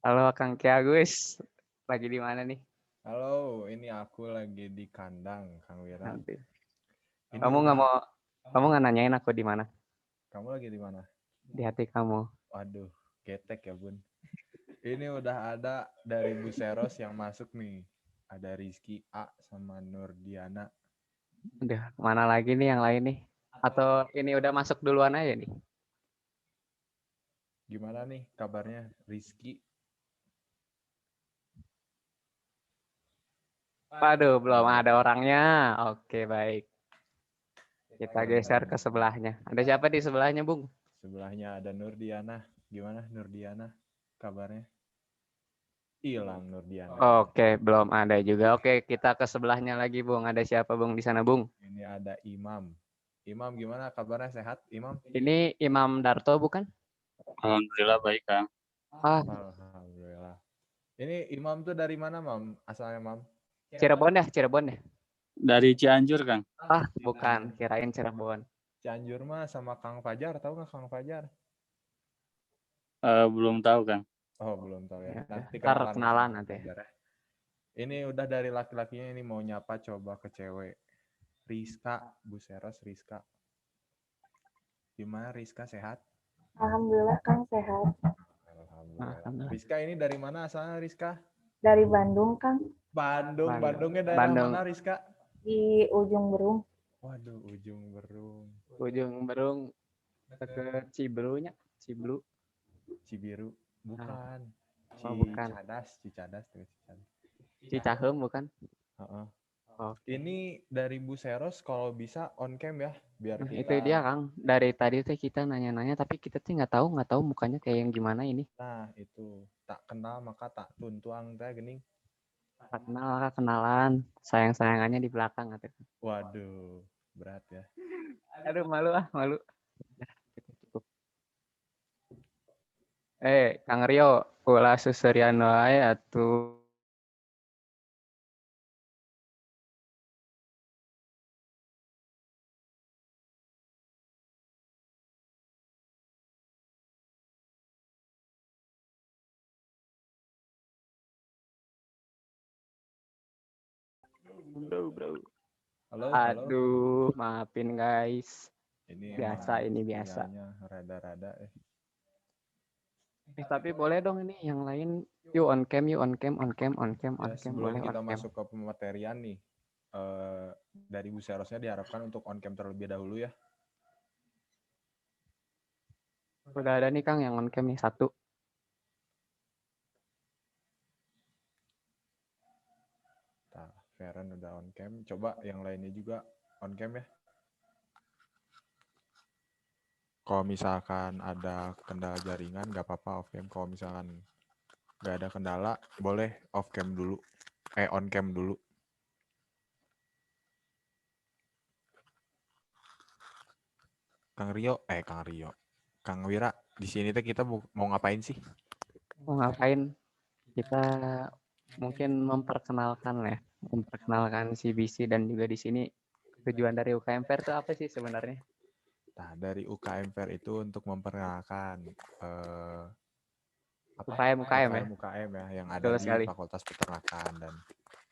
Halo Kang Kiagus, lagi di mana nih? Halo, ini aku lagi di kandang, Kang Wira. Nanti. Ini Kamu nggak udah, mau, kamu nggak nanyain aku di mana? kamu lagi di mana? Di hati kamu. Waduh, getek ya bun. Ini udah ada dari Buseros yang masuk nih. Ada Rizky A sama Nurdiana. Udah, mana lagi nih yang lain nih? Atau ini udah masuk duluan aja nih? Gimana nih kabarnya Rizky? Waduh, belum Belum ada ada. orangnya. Oke, baik. Kita geser ke sebelahnya. Ada siapa di sebelahnya, Bung? Sebelahnya ada Nurdiana. Gimana Nurdiana kabarnya? Hilang Nurdiana. Oke, belum ada juga. Oke, kita ke sebelahnya lagi, Bung. Ada siapa, Bung, di sana, Bung? Ini ada Imam. Imam gimana kabarnya, sehat Imam? Ini Imam Darto, bukan? Alhamdulillah baik, Kang. Ah, Alhamdulillah. Ini Imam tuh dari mana, Mam? Asalnya, Mam? Cirebon ya, Cirebon ya. Dari Cianjur, Kang. Ah, bukan. Kirain Cirebon. Cianjur mah sama Kang Fajar, tahu nggak Kang Fajar? Belum tahu, Kang. Oh, belum tahu ya. Ya, udah. Nanti Ntar kenalan kenalan sama Kang nanti. Fajar ya. Ini udah dari laki-lakinya, ini mau nyapa coba ke cewek. Rizka, Buseros Rizka. Gimana Rizka, sehat? Alhamdulillah Kang sehat. Alhamdulillah. Alhamdulillah. Rizka ini dari mana asalnya Rizka? Dari Bandung Kang, Bandung. Bandung. Bandungnya daerah Bandung. mana Rizka? di ujung Berung. Waduh, ujung Berung. Ujung Berung deket Ciblunya, Ciblu. Cibiru. Bukan. Oh, bukan. Cicadas, Cicadas tuh, Cicadas. Cicahem bukan? Heeh. Oh. Ini dari Bu Seros kalau bisa on cam ya, biar Nah, itu kita. dia Kang. Dari tadi tuh kita nanya-nanya tapi kita tuh nggak tahu mukanya kayak yang gimana ini. Nah, itu tak kenal maka tak tuntuang teh gening. Tak kenal Kak, kenalan. Sayang-sayangannya di belakang gitu. Waduh, berat ya. Aduh, malu malu. Nah, cukup. Kang Rio, ulah susurian wae atuh. Bro. Halo, halo. Aduh, maafin guys. Ini Biasa emang ini biasa. sinyalnya rada-rada. Tapi boleh dong ini yang lain. Yuk on cam, yuk on cam, on cam, on cam, on Ya, cam, sebelum boleh on kita cam. masuk ke pematerian nih, dari Bu Serosnya diharapkan untuk on cam terlebih dahulu ya. Udah ada nih Kang yang on cam nih satu. Nah, Feren udah on cam. Coba yang lainnya juga on cam ya. Kalau misalkan ada kendala jaringan, nggak apa-apa off cam. Kalau misalkan nggak ada kendala, boleh off cam dulu. On cam dulu. Kang Rio. Kang Wira, di sini tuh kita mau ngapain sih? Mau ngapain? Kita mungkin memperkenalkan CBC dan juga di sini tujuan dari UKM Fair itu apa sih sebenarnya? Nah, dari UKM Fair itu untuk memperkenalkan UKM ya. UKM ya yang ada Betul di sekali. Fakultas Peternakan, dan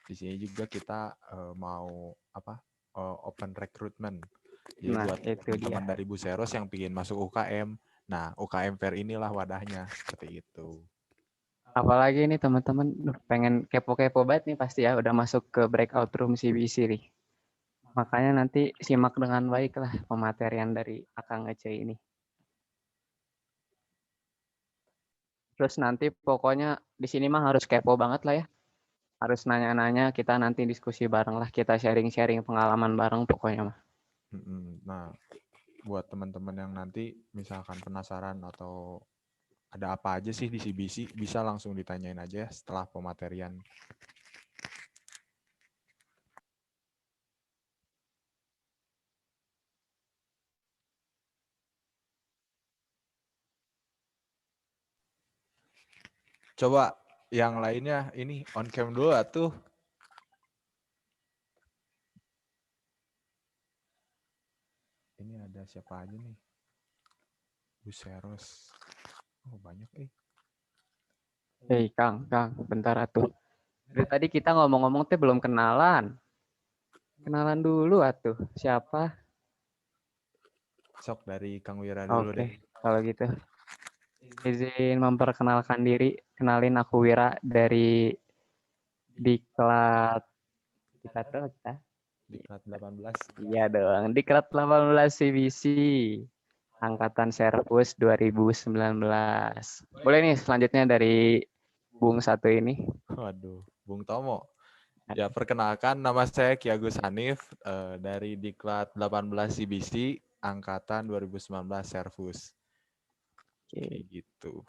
di sini juga kita mau open recruitment. Jadi Nah, buat itu dia. teman-teman dari Bu Seros yang ingin masuk UKM, nah UKM Fair inilah wadahnya, seperti itu. Apalagi nih teman-teman pengen kepo-kepo banget nih pasti ya udah masuk ke breakout room CBC nih. Makanya nanti simak dengan baik lah pematerian dari Akang Ece ini. Terus nanti pokoknya di sini mah harus kepo banget lah ya. Harus nanya-nanya, kita nanti diskusi bareng lah, kita sharing-sharing pengalaman bareng pokoknya mah. Nah, buat teman-teman yang nanti misalkan penasaran atau ada apa aja sih di CBC, bisa langsung ditanyain aja ya setelah pematerian. Coba yang lainnya ini on cam dulu atuh. Ini ada siapa aja nih? Buseros. Oh, banyak Hei Kang, bentar atuh. Dari tadi kita ngomong-ngomong teh belum kenalan. Kenalan dulu atuh. Siapa? Sok dari Kang Wira dulu deh. Oke, kalau gitu. Izin memperkenalkan diri. Kenalin aku Wira dari Diklat. Diklat apa kita? Diklat 18. Iya dong, Diklat 18 CBC. Angkatan Serpus 2019. Boleh nih selanjutnya dari Bung satu ini. Waduh, Bung Tomo. Ya, perkenalkan nama saya Ki Agus Hanif dari Diklat 18 CBC angkatan 2019 Servus. Kayak gitu.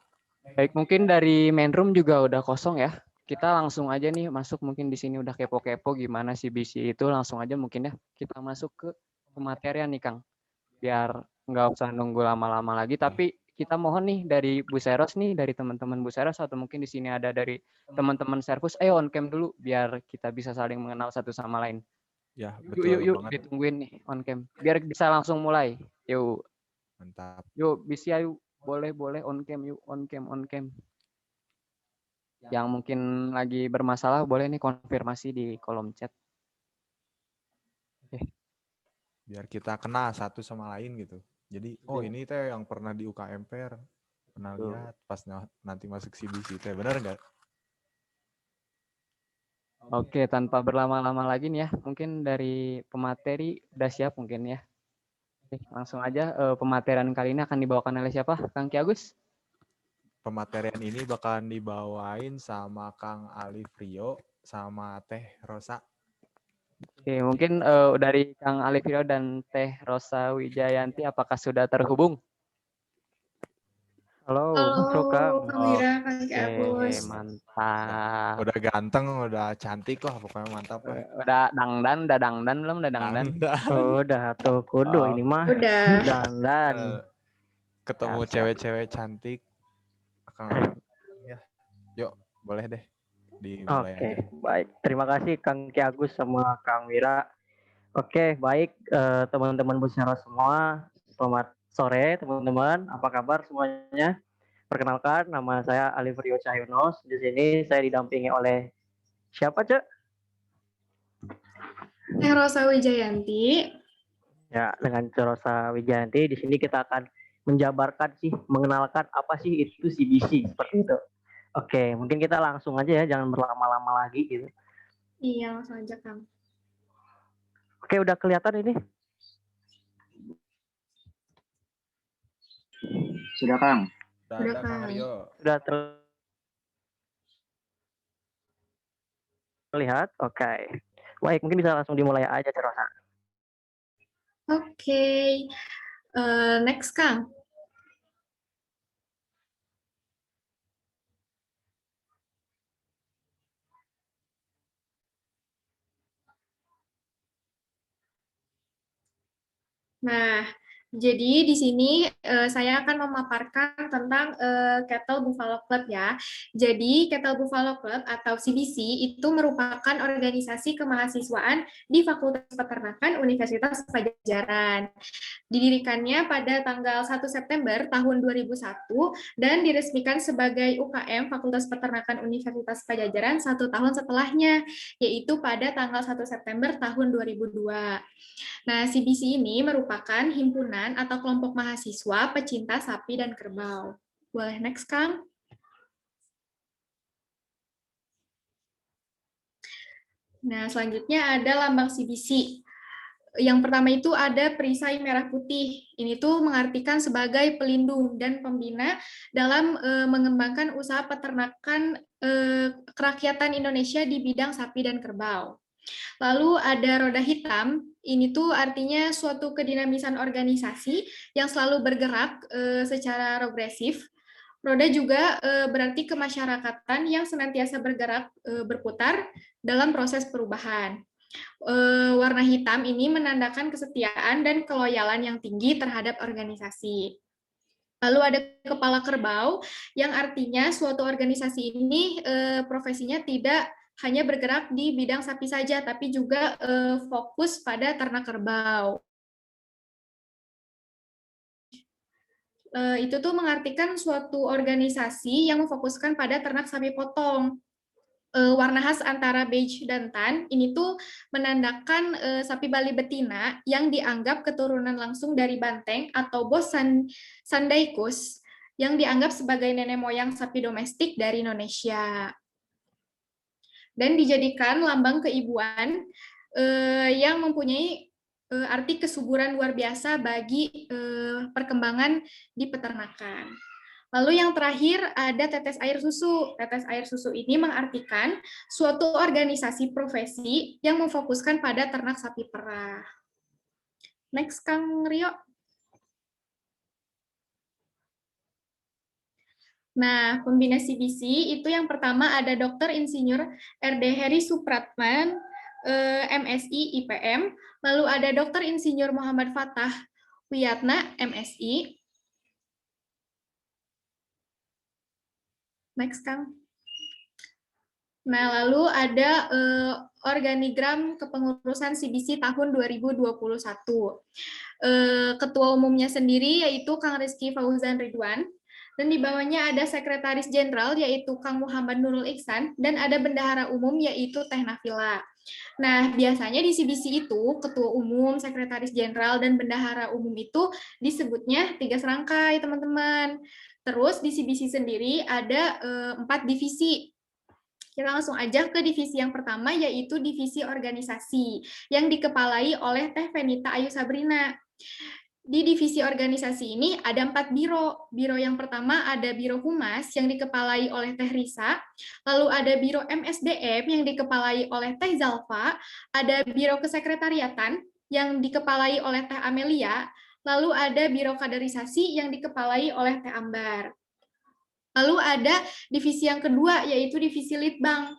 Baik, mungkin dari main room juga udah kosong ya. Kita langsung aja nih masuk, mungkin di sini udah kepo-kepo gimana CBC itu, langsung aja mungkin ya kita masuk ke pematerian nih Kang. Biar nggak usah nunggu lama-lama lagi, tapi kita mohon nih dari Bu Seros nih, dari teman-teman Bu Seros atau mungkin di sini ada dari teman-teman Servus, ayo on cam dulu biar kita bisa saling mengenal satu sama lain. Ya, Yuk, betul yuk, banget. ditungguin nih on cam. Biar bisa langsung mulai. Yuk, Mantap. yuk, bisa yuk. Boleh on cam yuk, on cam. Yang mungkin lagi bermasalah boleh nih konfirmasi di kolom chat. Biar kita kenal satu sama lain gitu. Jadi, oh ini teh yang pernah di UKMPR. Pernah lihat pas nanti masuk CBC teh. Bener nggak? Oke, tanpa berlama-lama lagi nih ya, mungkin dari pemateri udah siap mungkin ya. Oke, langsung aja pematerian kali ini akan dibawakan oleh siapa? Kang Ki Agus? Pematerian ini bakalan dibawain sama Kang Ali Frio sama Teh Rosa. Oke, mungkin dari Kang Alifiro dan Teh Rosa Wijayanti apakah sudah terhubung? Halo, Kang. Kang Wira, Kang Ki Oke, Agus. mantap. Udah ganteng, udah cantik lah, pokoknya mantap lah. Udah dangdan belum? Udah dangdan? Udah tuh kudu ini mah Udah. dandan. Ketemu Siap. cewek-cewek cantik. Kang, ya, yuk boleh deh dimulai Oke, aja. baik. Terima kasih Kang Ki Agus sama Kang Wira. Oke, baik teman-teman Busnero semua. Selamat sore teman-teman. Apa kabar semuanya? Perkenalkan, nama saya Alifrio Cahyono. Di sini saya didampingi oleh siapa, Cek? Teh Rosa Wijayanti. Ya, dengan Cerosa Wijayanti. Di sini kita akan menjabarkan sih, mengenalkan apa sih itu CBC seperti itu. Oke, mungkin kita langsung aja ya, jangan berlama-lama lagi gitu. Iya, langsung aja Kang. Oke, udah kelihatan ini? Sudah Kang. Udah Udah, ada Kang Kang. Rio. Sudah terlihat? Oke. Baik, mungkin bisa langsung dimulai aja, Cerosa. Oke. Next Kang. Nah, jadi di sini saya akan memaparkan tentang Kettle Buffalo Club ya. Jadi Kettle Buffalo Club atau CBC itu merupakan organisasi kemahasiswaan di Fakultas Peternakan Universitas Padjadjaran. Didirikannya pada tanggal 1 September tahun 2001 dan diresmikan sebagai UKM Fakultas Peternakan Universitas Padjadjaran 1 tahun setelahnya, yaitu pada tanggal 1 September tahun 2002. Nah, CBC ini merupakan himpunan atau kelompok mahasiswa pecinta sapi dan kerbau. Boleh next, Kang? Nah, selanjutnya ada lambang CBC. Yang pertama itu ada perisai merah putih. Ini tuh mengartikan sebagai pelindung dan pembina dalam mengembangkan usaha peternakan kerakyatan Indonesia di bidang sapi dan kerbau. Lalu ada roda hitam, ini tuh artinya suatu kedinamisan organisasi yang selalu bergerak secara progresif. Roda juga berarti kemasyarakatan yang senantiasa bergerak berputar dalam proses perubahan. Warna hitam ini menandakan kesetiaan dan keloyalan yang tinggi terhadap organisasi. Lalu ada kepala kerbau yang artinya suatu organisasi ini profesinya tidak hanya bergerak di bidang sapi saja, tapi juga fokus pada ternak kerbau. Itu tuh mengartikan suatu organisasi yang memfokuskan pada ternak sapi potong. Warna khas antara beige dan tan ini tuh menandakan sapi Bali betina yang dianggap keturunan langsung dari banteng atau bos Sandaikus yang dianggap sebagai nenek moyang sapi domestik dari Indonesia. Dan dijadikan lambang keibuan yang mempunyai arti kesuburan luar biasa bagi perkembangan di peternakan. Lalu yang terakhir ada tetes air susu. Tetes air susu ini mengartikan suatu organisasi profesi yang memfokuskan pada ternak sapi perah. Next, Kang Rio. Nah, pembina CBC itu yang pertama ada Dr. Insinyur RD Heri Supratman, MSI IPM. Lalu ada Dr. Insinyur Muhammad Fatah Wiyatna, MSI. Next, Kang. Nah, lalu ada organigram kepengurusan CBC tahun 2021. Ketua umumnya sendiri yaitu Kang Rizky Fauzan Ridwan, dan di bawahnya ada Sekretaris Jenderal yaitu Kang Muhammad Nurul Iksan, dan ada Bendahara Umum yaitu Teh Nafila. Nah, biasanya di CBC itu Ketua Umum, Sekretaris Jenderal, dan Bendahara Umum itu disebutnya 3 serangkai, teman-teman. Terus di CBC sendiri ada 4 divisi. Kita langsung aja ke divisi yang pertama, yaitu divisi organisasi, yang dikepalai oleh Teh Venita Ayu Sabrina. Di divisi organisasi ini ada 4 biro. Biro yang pertama ada Biro Humas yang dikepalai oleh Teh Risa, lalu ada Biro MSDM yang dikepalai oleh Teh Zalfa, ada Biro Kesekretariatan yang dikepalai oleh Teh Amelia, lalu ada Biro Kaderisasi yang dikepalai oleh Teh Ambar. Lalu ada divisi yang kedua, yaitu divisi Litbang,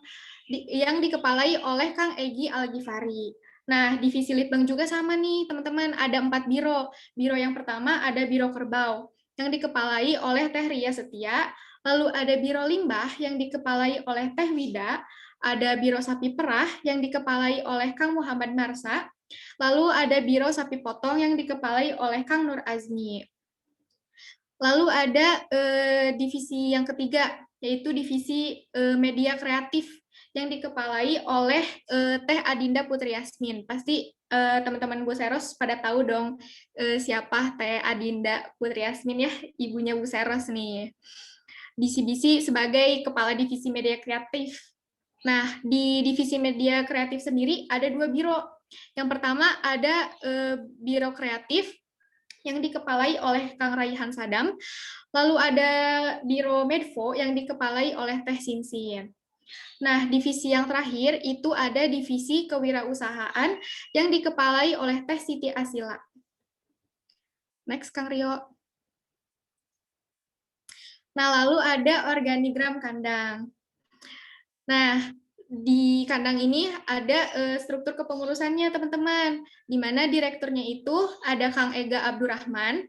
yang dikepalai oleh Kang Egi Al-Ghifari. Nah, divisi Litbang juga sama nih, teman-teman. Ada 4 biro. Biro yang pertama ada Biro Kerbau, yang dikepalai oleh Teh Ria Setia. Lalu ada Biro Limbah, yang dikepalai oleh Teh Wida. Ada Biro Sapi Perah, yang dikepalai oleh Kang Muhammad Marsa. Lalu ada Biro Sapi Potong, yang dikepalai oleh Kang Nur Azmi. Lalu ada divisi yang ketiga, yaitu divisi media kreatif, yang dikepalai oleh Teh Adinda Putri Yasmin. Pasti teman-teman Bu Seros pada tahu dong siapa Teh Adinda Putri Yasmin ya, ibunya Bu Seros nih. Di CBC sebagai Kepala Divisi Media Kreatif. Nah, di divisi media kreatif sendiri ada 2 biro. Yang pertama ada Biro Kreatif yang dikepalai oleh Kang Raihan Sadam, lalu ada Biro Medfo yang dikepalai oleh Teh Sinsin. Nah, divisi yang terakhir itu ada divisi kewirausahaan yang dikepalai oleh Teh Siti Asila. Next, Kang Rio. Nah, lalu ada organigram kandang. Nah, di kandang ini ada struktur kepengurusannya, teman-teman, di mana direkturnya itu ada Kang Ega Abdurrahman,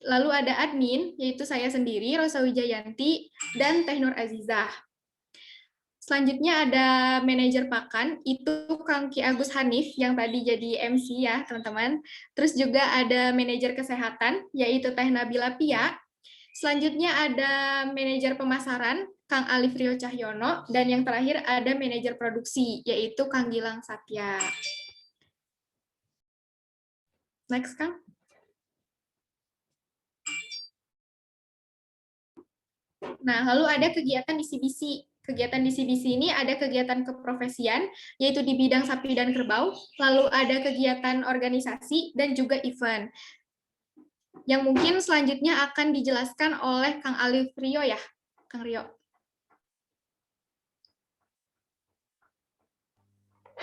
lalu ada admin, yaitu saya sendiri, Rosa Wijayanti, dan Teh Nur Azizah. Selanjutnya ada manajer pakan, itu Kang Ki Agus Hanif, yang tadi jadi MC ya, teman-teman. Terus juga ada manajer kesehatan, yaitu Teh Nabila Pia. Selanjutnya ada manajer pemasaran, Kang Alif Rio Cahyono, dan yang terakhir ada manajer produksi, yaitu Kang Gilang Satya. Next, Kang. Nah, lalu ada kegiatan di CBC. Kegiatan di CBC ini ada kegiatan keprofesian, yaitu di bidang sapi dan kerbau, lalu ada kegiatan organisasi, dan juga event. Yang mungkin selanjutnya akan dijelaskan oleh Kang Alif Rio ya, Kang Rio.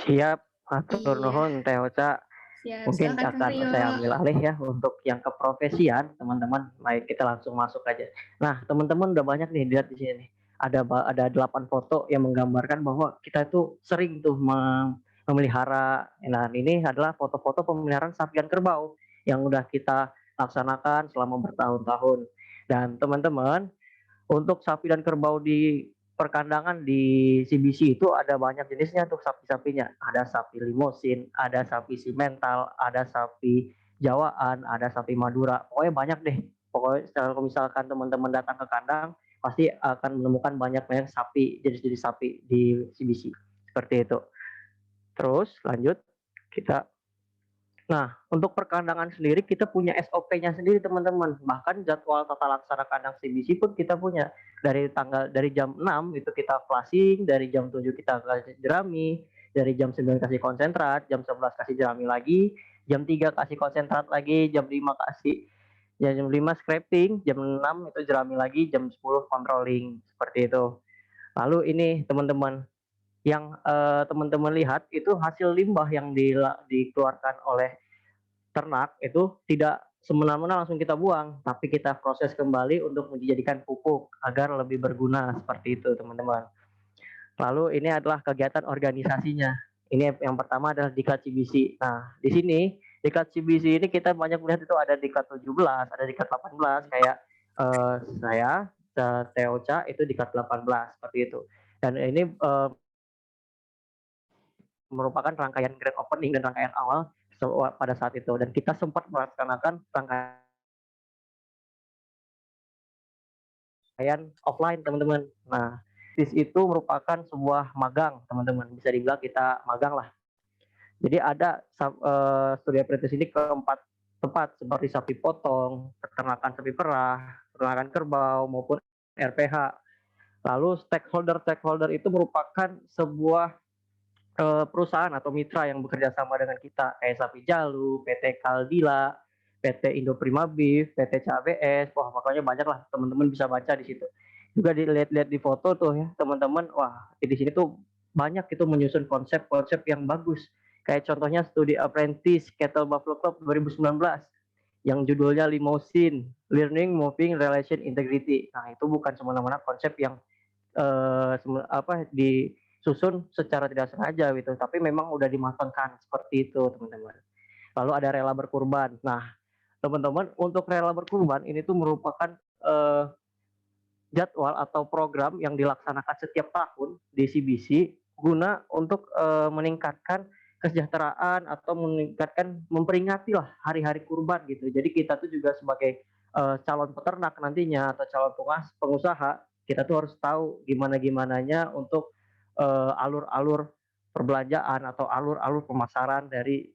Siap, atur nuhun Teh Ocha. Ya, Mungkin silakan, Kang akan Rio. saya ambil alih ya untuk yang keprofesian, teman-teman. Baik, kita langsung masuk aja. Nah, teman-teman udah banyak nih lihat di sini. Ada 8 foto yang menggambarkan bahwa kita itu sering tuh memelihara. Nah, ini adalah foto-foto pemeliharaan sapi dan kerbau yang udah kita laksanakan selama bertahun-tahun. Dan teman-teman, untuk sapi dan kerbau di perkandangan di CBC itu ada banyak jenisnya tuh sapi-sapinya. Ada sapi limosin, ada sapi simental, ada sapi Jawaan, ada sapi Madura. Pokoknya banyak deh Pokoknya kalau misalkan teman-teman datang ke kandang, pasti akan menemukan banyak-banyak sapi, jenis-jenis sapi di CBC. Seperti itu. Terus lanjut kita. Nah, untuk perkandangan sendiri kita punya SOP-nya sendiri teman-teman. Bahkan jadwal tata laksana kandang CBC pun kita punya. Dari jam 6 itu kita flushing, dari jam 7 kita kasih jerami, dari jam 9 kasih konsentrat, jam 11 kasih jerami lagi, jam 3 kasih konsentrat lagi, jam 5 kasih jam 5 scraping, jam 6 itu jerami lagi, jam 10 controlling, seperti itu. Lalu ini teman-teman, yang teman-teman lihat itu hasil limbah yang dikeluarkan oleh ternak itu tidak semena-mena langsung kita buang, tapi kita proses kembali untuk dijadikan pupuk agar lebih berguna, seperti itu teman-teman. Lalu ini adalah kegiatan organisasinya. Ini yang pertama adalah Diklat CBC. Nah, di sini Diklat CBC ini kita banyak melihat itu ada Diklat 17, ada Diklat 18 kayak saya Teoca itu Diklat 18 seperti itu. Dan ini merupakan rangkaian grand opening dan rangkaian awal pada saat itu, dan kita sempat melaksanakan rangkaian offline teman-teman. Nah, itu merupakan sebuah magang teman-teman, bisa dibilang kita magang lah. Jadi ada studi apprentice ini ke 4 tempat seperti sapi potong, peternakan sapi perah, peternakan kerbau maupun RPH. Lalu stakeholder itu merupakan sebuah perusahaan atau mitra yang bekerja sama dengan kita, kayak Sapi Jalu, PT Kaldila, PT Indoprima Beef, PT CABS. Wah, makanya banyak lah, teman-teman bisa baca di situ. Juga dilihat-lihat di foto tuh ya teman-teman, wah di sini tuh banyak itu menyusun konsep-konsep yang bagus. Kayak contohnya studi apprentice Cattle Buffalo Club 2019 yang judulnya Limousine, Learning Moving Relation Integrity. Nah, itu bukan semena-mena konsep yang disusun secara tidak sengaja gitu, tapi memang udah dimatangkan seperti itu teman-teman. Lalu ada rela berkurban. Nah, teman-teman, untuk rela berkurban ini tuh merupakan jadwal atau program yang dilaksanakan setiap tahun di CBC guna untuk meningkatkan kesejahteraan atau memperingati lah hari-hari kurban gitu. Jadi kita tuh juga sebagai calon peternak nantinya atau calon pengusaha, kita tuh harus tahu gimana-gimananya untuk alur-alur perbelanjaan atau alur-alur pemasaran dari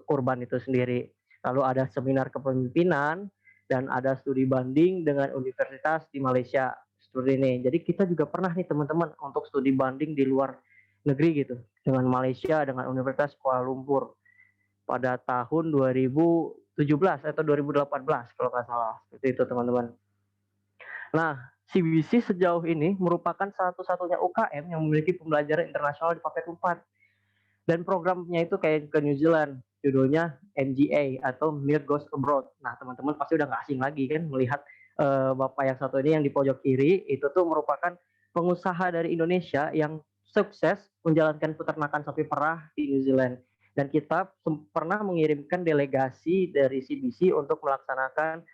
kurban itu sendiri. Lalu ada seminar kepemimpinan dan ada studi banding dengan universitas di Malaysia studi ini. Jadi kita juga pernah nih teman-teman untuk studi banding di luar negeri gitu dengan Malaysia, dengan Universitas Kuala Lumpur pada tahun 2017 atau 2018 kalau nggak salah. Seperti itu teman-teman. Nah, CBC sejauh ini merupakan satu-satunya UKM yang memiliki pembelajaran internasional di Paket 4. Dan programnya itu kayak ke New Zealand, judulnya MGA atau Milk Goes Abroad. Nah, teman-teman pasti udah nggak asing lagi kan melihat Bapak yang satu ini yang di pojok kiri, itu tuh merupakan pengusaha dari Indonesia yang sukses menjalankan peternakan sapi perah di New Zealand. Dan kita pernah mengirimkan delegasi dari CBC untuk melaksanakan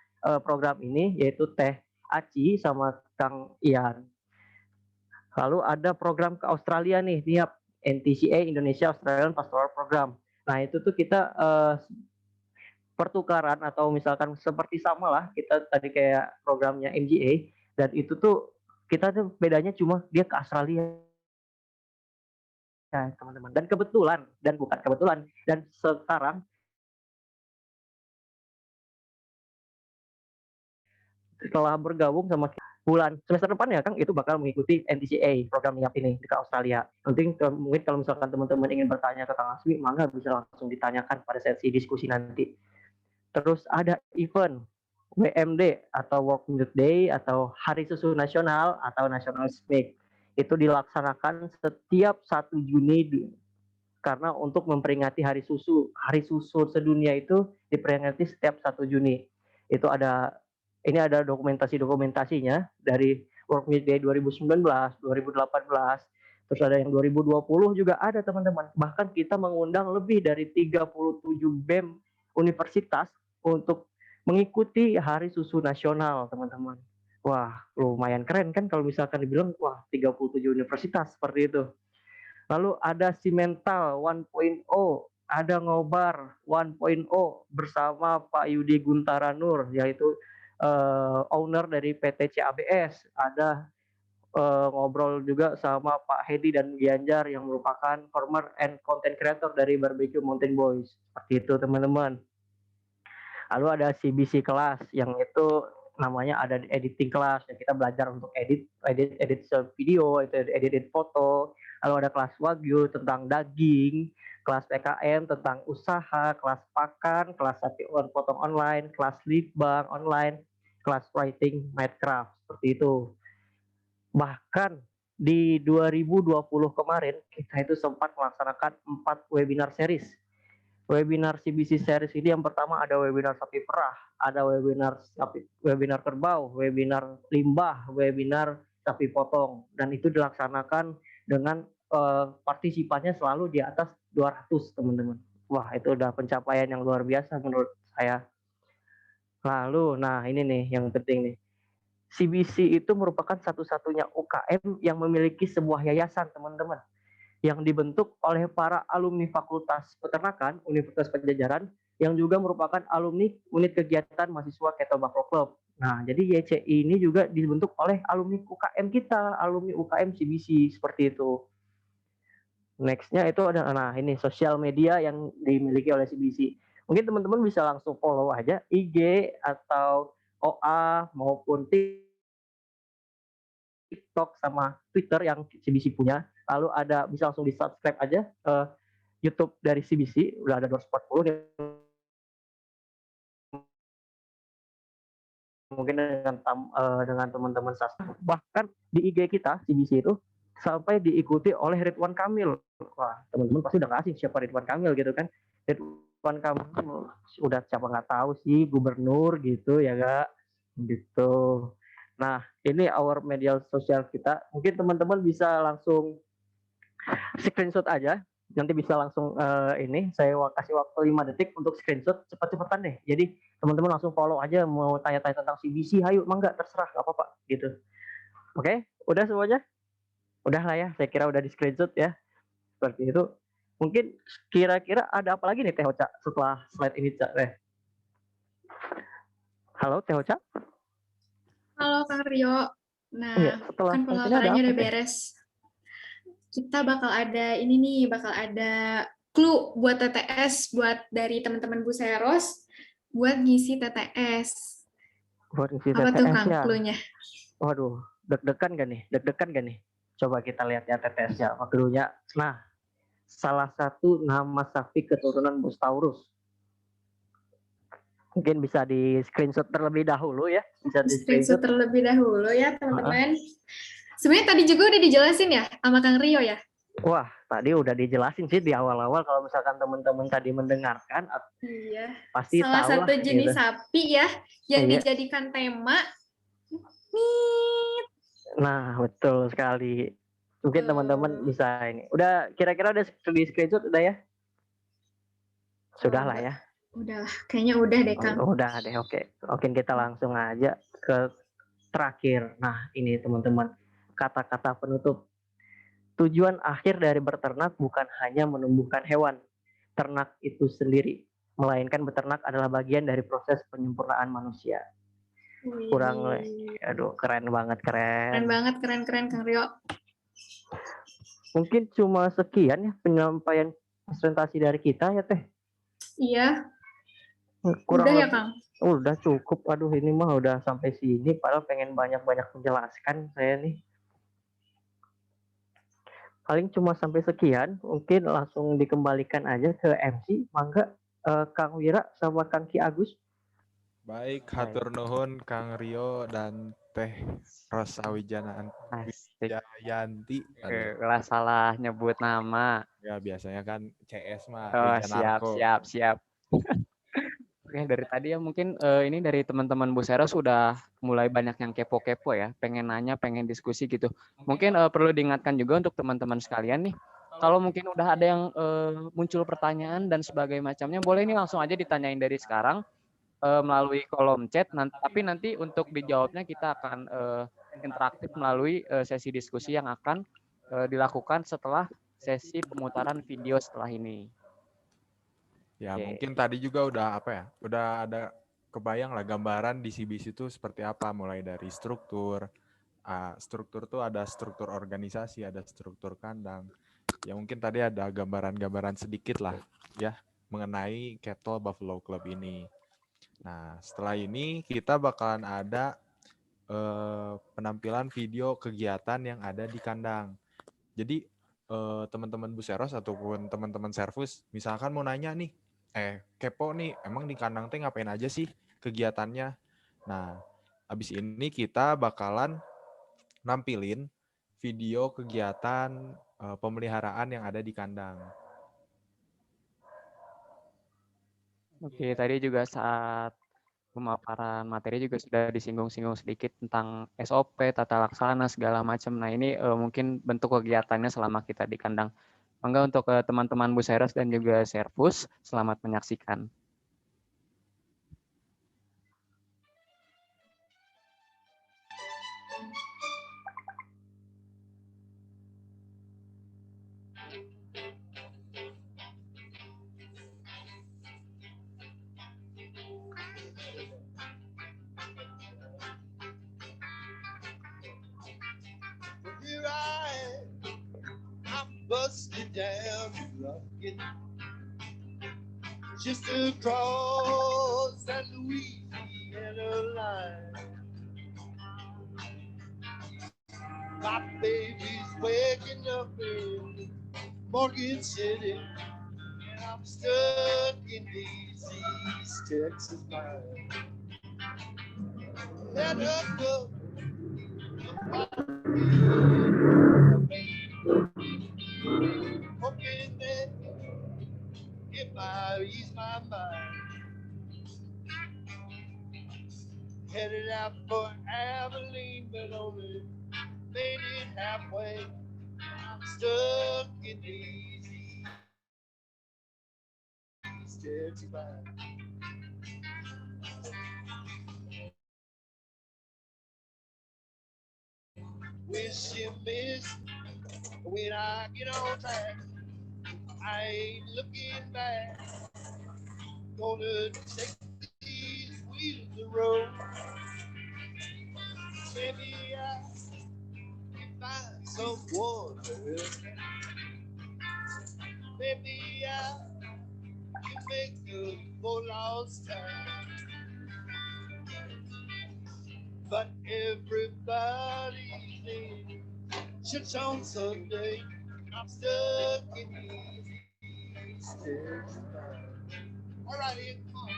program ini, yaitu Teh Aci sama Kang Ian. Lalu ada program ke Australia nih, tiap NTCA Indonesia Australian Pastoral Program. Nah itu tuh kita pertukaran atau misalkan seperti sama lah kita tadi kayak programnya MGA, dan itu tuh kita tuh bedanya cuma dia ke Australia ya teman-teman. Dan kebetulan dan bukan kebetulan dan sekarang setelah bergabung sama bulan semester depan ya Kang, itu bakal mengikuti NTCA program NIAP ini ke Australia. Mungkin kalau misalkan teman-teman ingin bertanya ke Kang Asmi, mangga bisa langsung ditanyakan pada sesi diskusi nanti. Terus ada event WMD atau World Milk Day atau Hari Susu Nasional atau National Milk. Itu dilaksanakan setiap 1 Juni karena untuk memperingati Hari Susu. Hari Susu sedunia itu diperingati setiap 1 Juni. Itu ini ada dokumentasinya dari World Milk Day 2019, 2018, terus ada yang 2020 juga ada teman-teman. Bahkan kita mengundang lebih dari 37 BEM universitas untuk mengikuti Hari Susu Nasional, teman-teman. Wah, lumayan keren kan kalau misalkan dibilang, wah 37 universitas seperti itu. Lalu ada Simental 1.0, ada Ngobar 1.0 bersama Pak Yudi Guntaranur, yaitu owner dari PT CABS, ada ngobrol juga sama Pak Hedi dan Gianjar yang merupakan former and content creator dari Barbecue Mountain Boys. Seperti itu teman-teman. Lalu ada CBC kelas yang itu namanya ada editing kelas, ya kita belajar untuk edit video, edit foto. Lalu ada kelas Wagyu tentang daging, kelas PKM tentang usaha, kelas pakan, kelas sapi potong online, kelas lead bank online, kelas writing Minecraft, seperti itu. Bahkan di 2020 kemarin kita itu sempat melaksanakan 4 webinar series. Webinar CBC series ini yang pertama ada webinar sapi perah, ada webinar kerbau, webinar limbah, webinar sapi potong, dan itu dilaksanakan dengan partisipannya selalu di atas 200 teman-teman. Wah, itu udah pencapaian yang luar biasa menurut saya. Lalu, nah ini nih yang penting nih. CBC itu merupakan satu-satunya UKM yang memiliki sebuah yayasan, teman-teman, yang dibentuk oleh para alumni Fakultas Peternakan Universitas Padjadjaran yang juga merupakan alumni unit kegiatan mahasiswa Keto Bakro Club. Nah, jadi YCI ini juga dibentuk oleh alumni UKM kita, alumni UKM CBC, seperti itu. Next-nya itu ada, nah ini sosial media yang dimiliki oleh CBC. Mungkin teman-teman bisa langsung follow aja IG atau OA maupun TikTok sama Twitter yang CBC punya. Lalu ada bisa langsung di subscribe aja YouTube dari CBC, udah ada 240 mungkin dengan teman-teman subscribe. Bahkan di IG kita CBC itu sampai diikuti oleh Ridwan Kamil. Wah, teman-teman pasti udah nggak asing siapa Ridwan Kamil gitu kan. Ridwan Kamil udah siapa nggak tahu sih, gubernur gitu ya gak gitu. Nah, ini our media sosial kita. Mungkin teman-teman bisa langsung screenshot aja. Nanti bisa langsung ini saya kasih waktu 5 detik untuk screenshot, cepat-cepatan deh. Jadi teman-teman langsung follow aja, mau tanya-tanya tentang CBC, ayo mangga terserah, nggak apa-apa gitu. Oke, udah semuanya? Udah lah ya, saya kira udah di screenshot ya. Seperti itu. Mungkin kira-kira ada apa lagi nih Teh Ocha setelah slide ini, Cak? Halo Teh Ocha? Halo Kang Rio. Nah, Iya, setelah kan slide ini ada pemaparannya apa, udah Teh? beres. Kita bakal ada ini nih, bakal ada clue buat TTS buat dari teman-teman Bu Seros buat ngisi TTS. Buat isi Apa tuh TTS Kang ya? clue-nya? Waduh, deg-degan gak nih? Deg-degan gak nih? Coba kita lihat ya TTS-nya, clue-nya. Nah, salah satu nama sapi keturunan Bustaurus. Mungkin bisa di screenshot terlebih dahulu ya. Bisa di Screenshot terlebih dahulu ya teman-teman. Sebenarnya tadi juga udah dijelasin ya sama Kang Rio ya? Wah, tadi udah dijelasin sih di awal-awal kalau misalkan teman-teman tadi mendengarkan, Iya. pasti Salah tahu satu lah, jenis gitu. sapi ya yang Iya. dijadikan tema. Nih. Nah, betul sekali. Mungkin teman-teman bisa ini. Udah kira-kira udah di screenshot udah ya? Sudah lah ya. Udah lah, kayaknya udah deh Kang. Udah deh, oke. Oke, kita langsung aja ke terakhir. Nah, ini teman-teman, kata-kata penutup. Tujuan akhir dari berternak bukan hanya menumbuhkan hewan ternak itu sendiri, melainkan beternak adalah bagian dari proses penyempurnaan manusia. Kurang, aduh, keren banget, Keren banget, keren Kang Rio. Mungkin cuma sekian ya penyampaian presentasi dari kita ya Teh. Iya. Kurang udah lebih, ya Kang? Udah cukup. Aduh, ini mah udah sampai sini. Padahal pengen banyak-banyak menjelaskan saya nih. Paling cuma sampai sekian. Mungkin langsung dikembalikan aja ke MC. Mangga Kang Wira sama Kang Ki Agus. Baik, hatur nuhun Kang Rio dan Teh Rosa Wijayanti. Lah salah nyebut nama. Ya biasanya kan CS mah. Oh, Wijanarko. siap. Oke, dari tadi ya mungkin ini dari teman-teman Bu Seros sudah mulai banyak yang kepo-kepo ya, pengen nanya, pengen diskusi gitu. Mungkin perlu diingatkan juga untuk teman-teman sekalian nih, kalau mungkin udah ada yang muncul pertanyaan dan sebagainya macamnya, boleh nih langsung aja ditanyain dari sekarang melalui kolom chat. Tapi nanti untuk dijawabnya kita akan interaktif melalui sesi diskusi yang akan dilakukan setelah sesi pemutaran video setelah ini. Ya, Oke. mungkin tadi juga udah apa ya? Udah ada kebayang lah gambaran di CBC itu seperti apa, mulai dari struktur. Struktur tuh ada struktur organisasi, ada struktur kandang. Ya mungkin tadi ada gambaran-gambaran sedikit lah ya mengenai Cattle Buffalo Club ini. Nah, setelah ini kita bakalan ada penampilan video kegiatan yang ada di kandang. Jadi teman-teman Buseros ataupun teman-teman Servus misalkan mau nanya nih, kepo nih, emang di kandang teh ngapain aja sih kegiatannya? Nah, habis ini kita bakalan nampilin video kegiatan pemeliharaan yang ada di kandang. Oke, tadi juga saat pemaparan materi juga sudah disinggung-singgung sedikit tentang SOP, tata laksana, segala macam. Nah, ini mungkin bentuk kegiatannya selama kita di kandang. Mangga untuk teman-teman Buseros dan juga Servus, selamat menyaksikan. Here I am, I'm busted down and rugged, just across that Louisiana line. My baby's waking up in Morgan City, and I'm stuck in these East Texas mines. Head up, hoping that if I ease my mind, headed out for Abilene, but only made it halfway. I'm stuck in these East Texas mines. Wish you missed when I get on track. I ain't looking back. Gonna take these wheels the road. Maybe I can find someone to help me. Maybe I can make up for lost time. But everybody's in church on Sunday. I'm stuck in these Texas mines. All right, here, come on.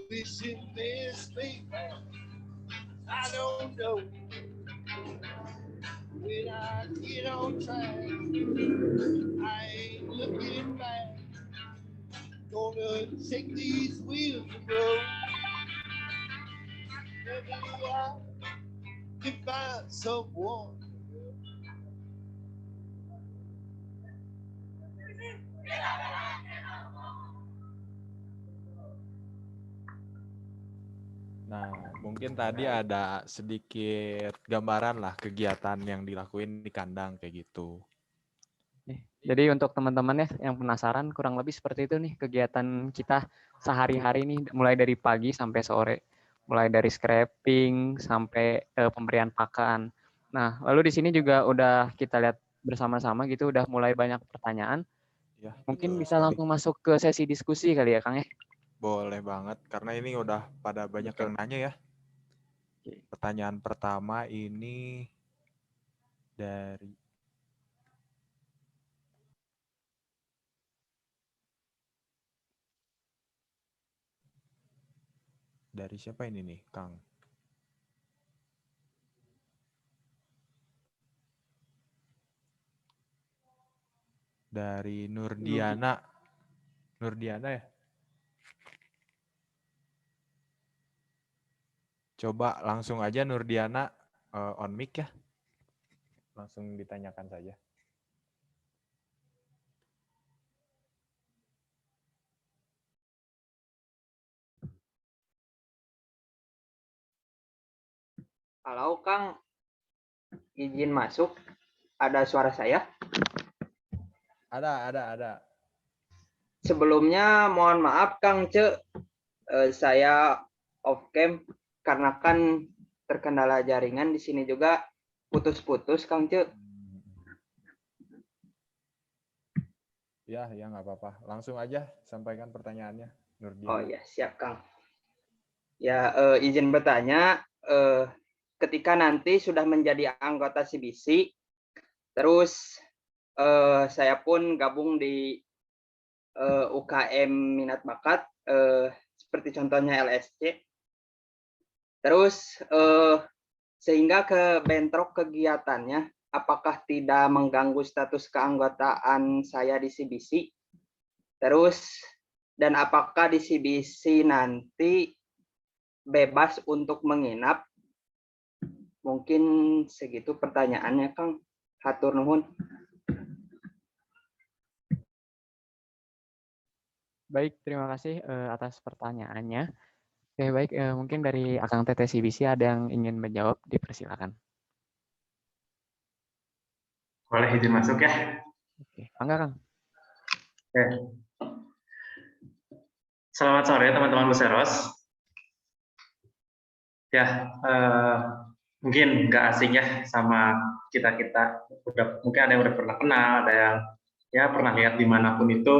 Wish you missed me. I don't know when I get on track. I ain't looking back. Gonna take these wheels and roll. Maybe I can find someone. Nah, mungkin tadi ada sedikit gambaran lah kegiatan yang dilakuin di kandang kayak gitu. Jadi untuk teman-teman ya yang penasaran, kurang lebih seperti itu nih kegiatan kita sehari-hari nih, mulai dari pagi sampai sore, mulai dari scraping sampai pemberian pakan. Nah, lalu di sini juga udah kita lihat bersama-sama gitu, udah mulai banyak pertanyaan. Ya, Mungkin betul bisa sekali. langsung masuk ke sesi diskusi kali ya, Kang ya. Boleh banget, karena ini udah pada banyak yang nanya ya. Oke. Pertanyaan pertama ini dari Dari siapa ini nih, Kang? Dari Nurdiana. Nurdiana ya? Coba langsung aja Nurdiana on mic ya. Langsung ditanyakan saja. Halo Kang, izin masuk. Ada suara saya? Ada. Sebelumnya mohon maaf Kang Ce, saya off cam karena kan terkendala jaringan di sini juga putus-putus Kang Ce. Ya nggak apa-apa. Langsung aja sampaikan pertanyaannya, Nurdiana. Oh ya, siap Kang. Ya, izin bertanya, ketika nanti sudah menjadi anggota CBC, terus saya pun gabung di UKM minat bakat, seperti contohnya LSC. Terus sehingga kebentrok kegiatannya, apakah tidak mengganggu status keanggotaan saya di CBC? Terus, dan apakah di CBC nanti bebas untuk menginap? Mungkin segitu pertanyaannya, Kang. Hatur nuhun. Baik, terima kasih atas pertanyaannya. Oke, baik. Mungkin dari Akang Teteh CBC ada yang ingin menjawab, dipersilakan. Boleh izin masuk ya? Oke, enggak Kang? Oke. Selamat sore teman-teman Buseros. Ya, mungkin nggak asing ya sama kita-kita. Mungkin ada yang udah pernah kenal, ada yang ya pernah lihat dimanapun itu.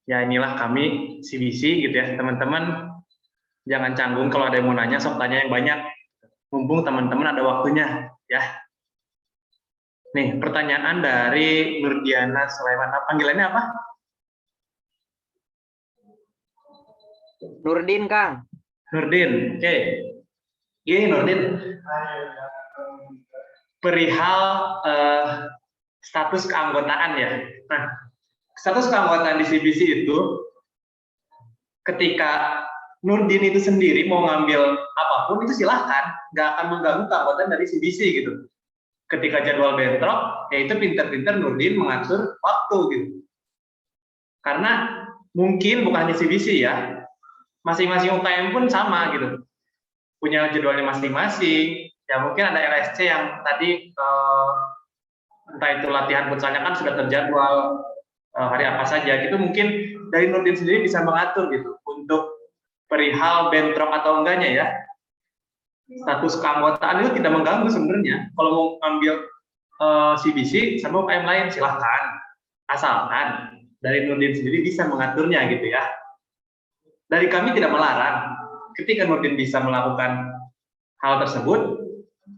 Ya inilah kami CBC gitu ya, teman-teman. Jangan canggung kalau ada yang mau nanya, sok tanya yang banyak. Mumpung teman-teman ada waktunya ya. Nih, pertanyaan dari Nurdiana Sulaiman. Panggilannya apa? Nurdin, Kang. Nurdin, oke. Gini Nurdin, perihal status keanggotaan ya. Nah, status keanggotaan di CBC itu, ketika Nurdin itu sendiri mau ngambil apapun itu silahkan, nggak akan mengganggu keanggotaan dari CBC gitu. Ketika jadwal bentrok, ya itu pinter-pinter Nurdin mengatur waktu gitu. Karena mungkin bukan hanya CBC ya, masing-masing UKM pun sama gitu. Punya jadwalnya masing-masing. Ya mungkin ada LSC yang tadi entah itu latihan futsalnya kan sudah terjadwal hari apa saja gitu, mungkin dari Nurdin sendiri bisa mengatur gitu untuk perihal bentrok atau enggaknya ya. Status keanggotaan itu tidak mengganggu sebenarnya. Kalau mau ambil CBC sama UKM lain silahkan, asalkan dari Nurdin sendiri bisa mengaturnya gitu ya. Dari kami tidak melarang. Ketika Nurdin bisa melakukan hal tersebut,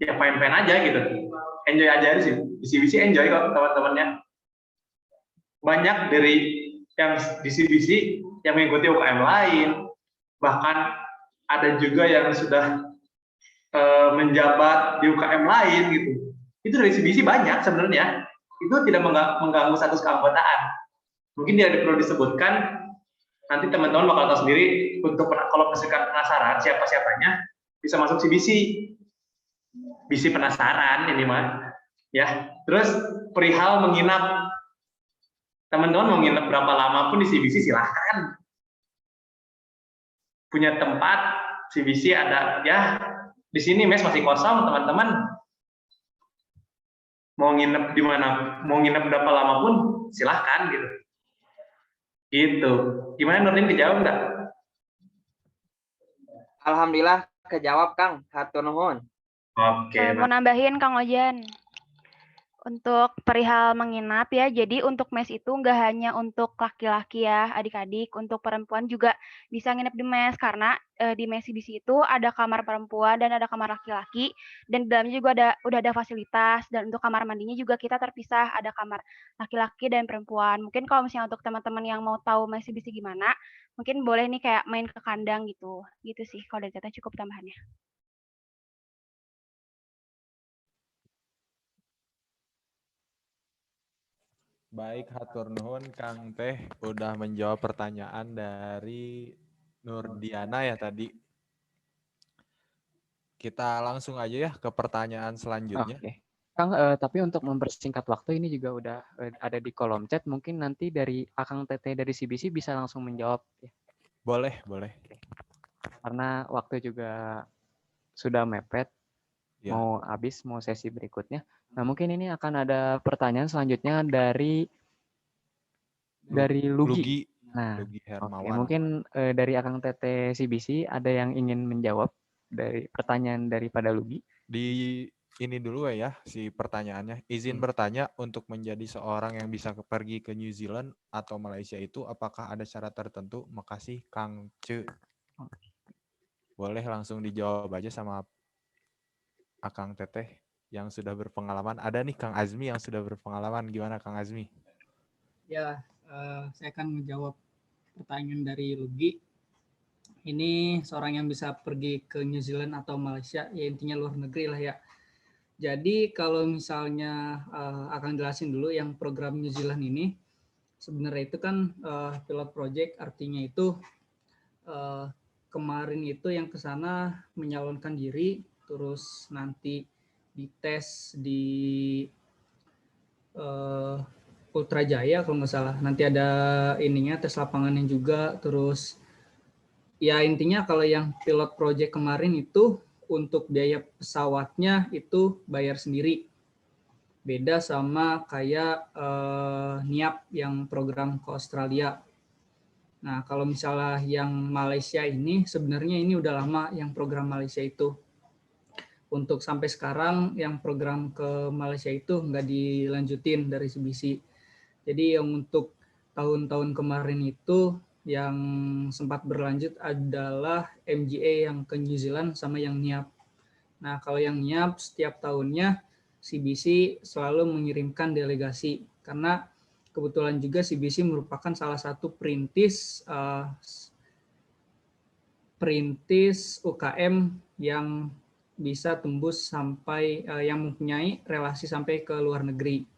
ya fine-fine aja gitu. Enjoy aja sih. Di CBC enjoy kok teman-temannya. Banyak dari yang di CBC yang mengikuti UKM lain, bahkan ada juga yang sudah menjabat di UKM lain gitu. Itu dari CBC banyak sebenarnya. Itu tidak mengganggu status keanggotaan. Mungkin tidak perlu disebutkan. Nanti teman-teman bakal tahu sendiri. Untuk kalau misalkan penasaran siapa-siapanya bisa masuk CBC. BC penasaran ini mah. Ya. Terus perihal menginap, teman-teman mau nginep berapa lama pun di CBC silahkan. Punya tempat CBC ada ya. Di sini mes masih kosong, teman-teman. Mau nginep di mana, mau nginep berapa lama pun silahkan gitu. Gitu. Gimana Nurdin, kejawab nggak? Alhamdulillah kejawab Kang. Hatur nuhun. Oke. Mau nambahin Kang Ojan. Untuk perihal menginap ya, jadi untuk mes itu nggak hanya untuk laki-laki ya, adik-adik, untuk perempuan juga bisa nginep di mes karena di mes CBC itu ada kamar perempuan dan ada kamar laki-laki dan di dalamnya juga udah ada fasilitas dan untuk kamar mandinya juga kita terpisah, ada kamar laki-laki dan perempuan. Mungkin kalau misalnya untuk teman-teman yang mau tahu mes CBC gimana, mungkin boleh nih kayak main ke kandang gitu. Gitu sih kalau dari Teteh cukup tambahannya. Baik, hatur nuhun Kang Teh udah menjawab pertanyaan dari Nurdiana ya tadi. Kita langsung aja ya ke pertanyaan selanjutnya. Oke. Kang, tapi untuk mempersingkat waktu ini juga udah ada di kolom chat. Mungkin nanti dari Akang Teteh dari CBC bisa langsung menjawab. Ya. Boleh, boleh. Karena waktu juga sudah mepet. Ya. Mau habis, mau sesi berikutnya. Nah, mungkin ini akan ada pertanyaan selanjutnya dari Lugi. Nah, Lugi oke, Hermawan. mungkin dari Akang Teteh CBC ada yang ingin menjawab dari pertanyaan daripada Lugi. Di ini dulu ya si pertanyaannya. Izin bertanya, untuk menjadi seorang yang bisa pergi ke New Zealand atau Malaysia itu apakah ada syarat tertentu? Makasih Kang Ce. Boleh langsung dijawab aja sama Akang Teteh yang sudah berpengalaman. Ada nih Kang Azmi yang sudah berpengalaman. Gimana Kang Azmi? Ya, saya akan menjawab pertanyaan dari Lugi. Ini seorang yang bisa pergi ke New Zealand atau Malaysia, ya intinya luar negeri lah ya. Jadi kalau misalnya akan jelasin dulu yang program New Zealand ini, sebenarnya itu kan pilot project, artinya itu kemarin itu yang ke sana menyalonkan diri, terus nanti dites di Putrajaya kalau nggak salah. Nanti ada ininya tes lapangannya juga. Terus ya intinya kalau yang pilot project kemarin itu untuk biaya pesawatnya itu bayar sendiri. Beda sama kayak NIAP yang program ke Australia. Nah kalau misalnya yang Malaysia ini sebenarnya ini udah lama yang program Malaysia itu. Untuk sampai sekarang yang program ke Malaysia itu nggak dilanjutin dari CBC. Jadi yang untuk tahun-tahun kemarin itu yang sempat berlanjut adalah MGA yang ke New Zealand sama yang NIAP. Nah kalau yang NIAP setiap tahunnya CBC selalu mengirimkan delegasi karena kebetulan juga CBC merupakan salah satu perintis UKM yang bisa tembus sampai yang mempunyai relasi sampai ke luar negeri.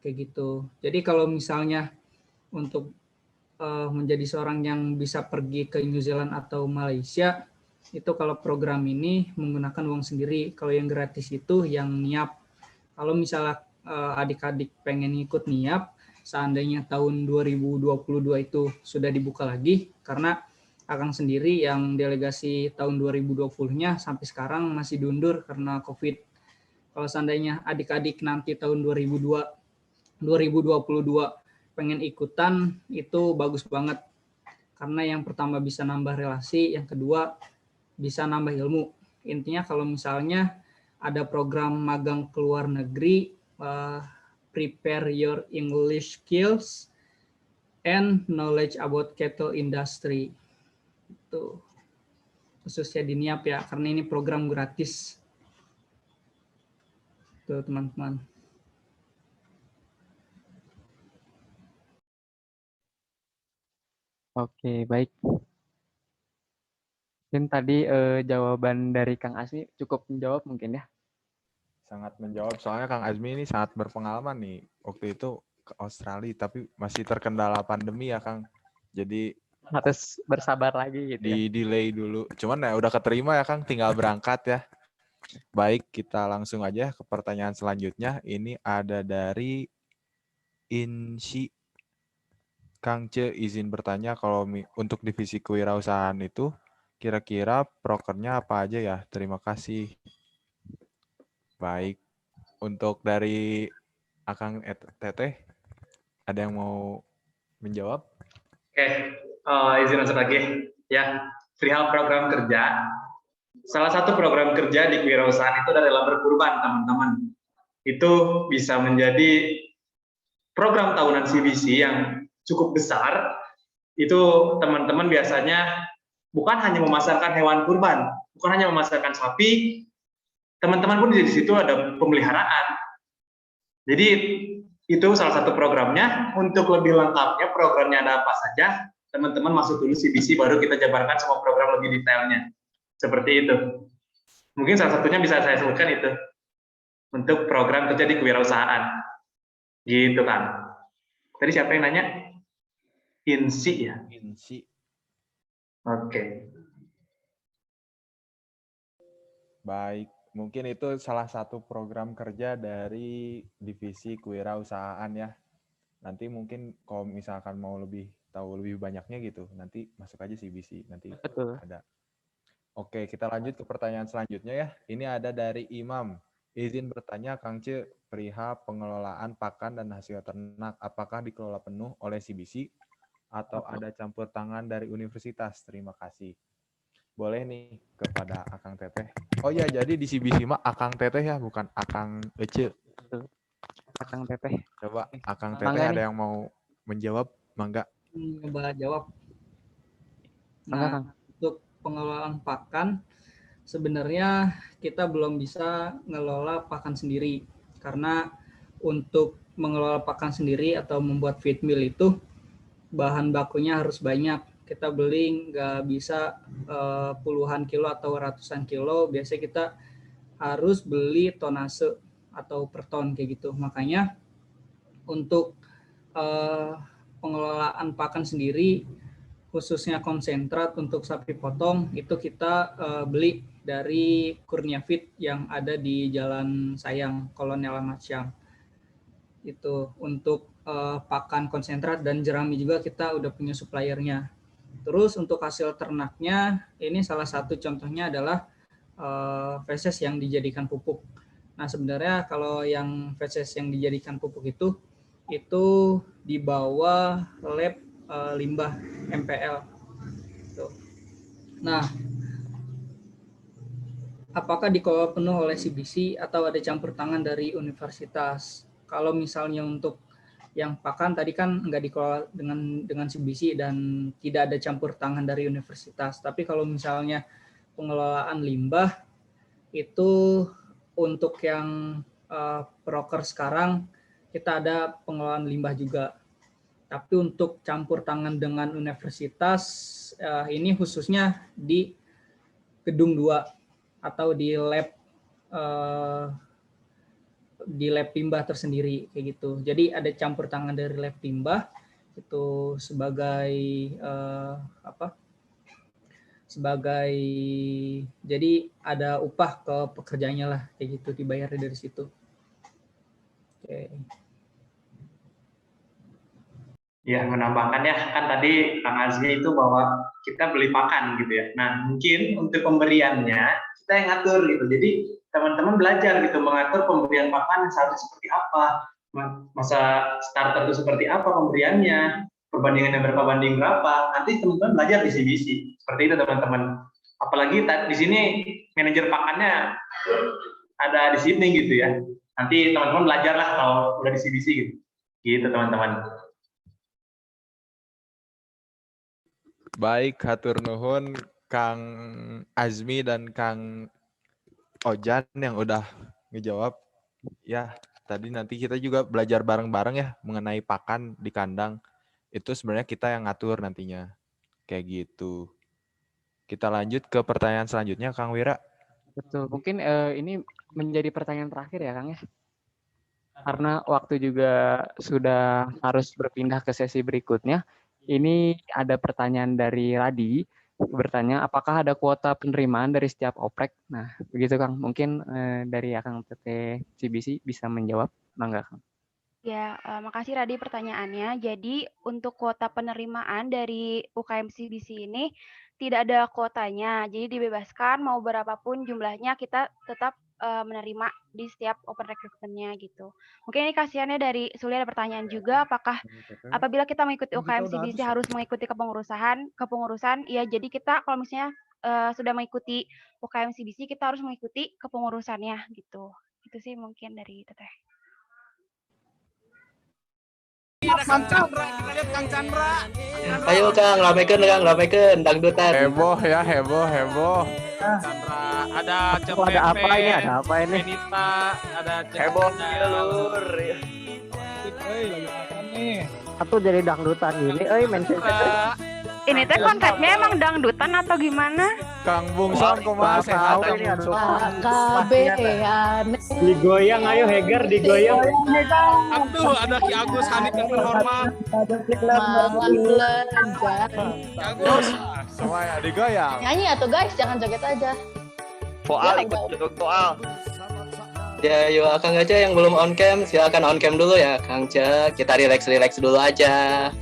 Kayak gitu. Jadi kalau misalnya untuk menjadi seorang yang bisa pergi ke New Zealand atau Malaysia, itu kalau program ini menggunakan uang sendiri. Kalau yang gratis itu yang NIAP. Kalau misalnya adik-adik pengen ikut NIAP, seandainya tahun 2022 itu sudah dibuka lagi, karena Akang sendiri yang delegasi tahun 2020-nya sampai sekarang masih diundur karena COVID. Kalau seandainya adik-adik nanti tahun 2022 pengen ikutan, itu bagus banget. Karena yang pertama bisa nambah relasi, yang kedua bisa nambah ilmu. Intinya kalau misalnya ada program magang ke luar negeri, prepare your English skills and knowledge about cattle industry. Itu khususnya di NIAP ya, karena ini program gratis. Tuh teman-teman. Oke, baik. Mungkin tadi jawaban dari Kang Azmi cukup menjawab mungkin ya. Sangat menjawab, soalnya Kang Azmi ini sangat berpengalaman nih. Waktu itu ke Australia, tapi masih terkendala pandemi ya Kang. Jadi harus bersabar lagi gitu ya. Di delay dulu. Cuman ya udah keterima ya Kang, tinggal berangkat ya. Baik, kita langsung aja ke pertanyaan selanjutnya. Ini ada dari Insi. Kang Ce izin bertanya, kalau untuk divisi kewirausahaan itu kira-kira prokernya apa aja ya? Terima kasih. Baik. Untuk dari Akang Teteh, ada yang mau menjawab? Oke, izin masuk lagi. Ya, perihal program kerja. Salah satu program kerja di kewirausahaan itu adalah berkurban, teman-teman. itu bisa menjadi program tahunan CBC yang cukup besar. Itu teman-teman biasanya bukan hanya memasarkan hewan kurban, bukan hanya memasarkan sapi, teman-teman pun di situ ada pemeliharaan. Jadi itu salah satu programnya. Untuk lebih lengkapnya programnya ada apa saja, teman-teman masuk dulu CBC, baru kita jabarkan semua program lebih detailnya. Seperti itu. Mungkin salah satunya bisa saya sebutkan itu untuk program kerja di kewirausahaan. Gitu kan. Tadi siapa yang nanya? INSI ya? INSI. Oke. Baik, mungkin itu salah satu program kerja dari divisi kewirausahaan ya. Nanti mungkin kalau misalkan mau tahu lebih banyaknya gitu, nanti masuk aja CBC, nanti Betul. ada. Oke, kita lanjut ke pertanyaan selanjutnya ya. Ini ada dari Imam. Izin bertanya, Kang Ce, perihal pengelolaan pakan dan hasil ternak, apakah dikelola penuh oleh CBC atau ada campur tangan dari universitas? Terima kasih. Boleh nih kepada Akang Teteh. Oh ya, jadi di CBC mah Akang Teteh ya, bukan Akang Ece. Akang Teteh. Coba Akang Teteh Mangga ada nih. yang mau menjawab? Mangga. Coba jawab. Mangga, Nah, Kang. untuk pengelolaan pakan, sebenarnya kita belum bisa ngelola pakan sendiri. Karena untuk mengelola pakan sendiri atau membuat feed mill itu, bahan bakunya harus banyak. Kita beli nggak bisa puluhan kilo atau ratusan kilo. Biasanya kita harus beli tonase atau per ton kayak gitu. Makanya untuk pengelolaan pakan sendiri, khususnya konsentrat untuk sapi potong, itu kita beli dari Kurnia Feed yang ada di Jalan Sayang, Kolonel Ahmad Syam. Itu untuk pakan konsentrat dan jerami juga kita udah punya suppliernya. Terus untuk hasil ternaknya, ini salah satu contohnya adalah feses yang dijadikan pupuk. Nah sebenarnya kalau yang feses yang dijadikan pupuk itu di bawah lab limbah MPL. Tuh. Nah, apakah dikelola penuh oleh CBC atau ada campur tangan dari universitas? Kalau misalnya untuk yang pakan tadi kan nggak dikelola dengan CBC dan tidak ada campur tangan dari universitas. Tapi kalau misalnya pengelolaan limbah itu untuk yang proker sekarang kita ada pengelolaan limbah juga. Tapi untuk campur tangan dengan universitas ini khususnya di gedung 2 atau di lab limbah tersendiri kayak gitu. Jadi ada campur tangan dari lab limbah itu sebagai jadi ada upah ke pekerjanya lah kayak gitu, dibayar dari situ. Oke. Ya, menambahkan ya, kan tadi Kang Azmi itu bahwa kita beli pakan gitu ya. Nah, mungkin untuk pemberiannya kita yang ngatur gitu. Jadi teman-teman belajar gitu mengatur pemberian pakan seharusnya seperti apa, masa starter itu seperti apa pemberiannya, perbandingannya berapa banding berapa. Nanti teman-teman belajar di CBC. Seperti itu teman-teman. Apalagi di sini manajer pakannya ada di sini gitu ya. Nanti teman-teman belajarlah kalau udah di CBC gitu. Gitu teman-teman. Baik, hatur nuhun Kang Azmi dan Kang Ojan yang udah ngejawab. Ya, tadi nanti kita juga belajar bareng-bareng ya mengenai pakan di kandang. Itu sebenarnya kita yang ngatur nantinya. Kayak gitu. Kita lanjut ke pertanyaan selanjutnya, Kang Wira. Betul. Mungkin ini menjadi pertanyaan terakhir ya, Kang ya. Karena waktu juga sudah harus berpindah ke sesi berikutnya. Ini ada pertanyaan dari Radi, bertanya apakah ada kuota penerimaan dari setiap oprek. Nah, begitu Kang. Mungkin dari Akang TT CBC bisa menjawab, enggak Kang? Ya, makasih Radi pertanyaannya. Jadi untuk kuota penerimaan dari UKM CBC ini tidak ada kuotanya. Jadi dibebaskan mau berapapun jumlahnya kita tetap menerima di setiap open recruitment-nya gitu. Mungkin ini kasihannya dari Suli ada pertanyaan juga, apakah apabila kita mengikuti UKM CBC harus mengikuti kepengurusan? Ya, jadi kita kalau misalnya sudah mengikuti UKM CBC kita harus mengikuti kepengurusannya gitu. Itu sih mungkin dari Teteh. Kang Chandra, kita lihat Kang Chandra. Ayo Kang, ramekeun dangdutan. Heboh ya, heboh. Chandra, ada Oh, ada apa ini? Ada apa ini? Benita, ada Heboh ya lur. Lagi apa nih? Atau jadi dangdutan gini, mention. Ini teh konsepnya emang dangdutan atau gimana? Kang Bung Sam kumaha sehat Kang ini Bung ada Sam? aneh. Digoyang, ayo Heger digoyang. Aduh, ada Ki Agus Hanif yang terhormat. Malah belajar. Ki Agus. Semuanya digoyang. Nyanyi atau guys, jangan joget aja. Poal ikut duduk poal. Ya, yuk Kang aja yang belum on cam, silakan on cam dulu ya Kang Ce. Kita relax dulu aja.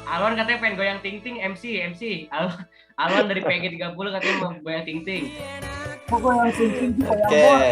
Alwan katanya pengen goyang ting-ting, MC. Alwan dari PG 30 katanya mau goyang ting-ting. Oke.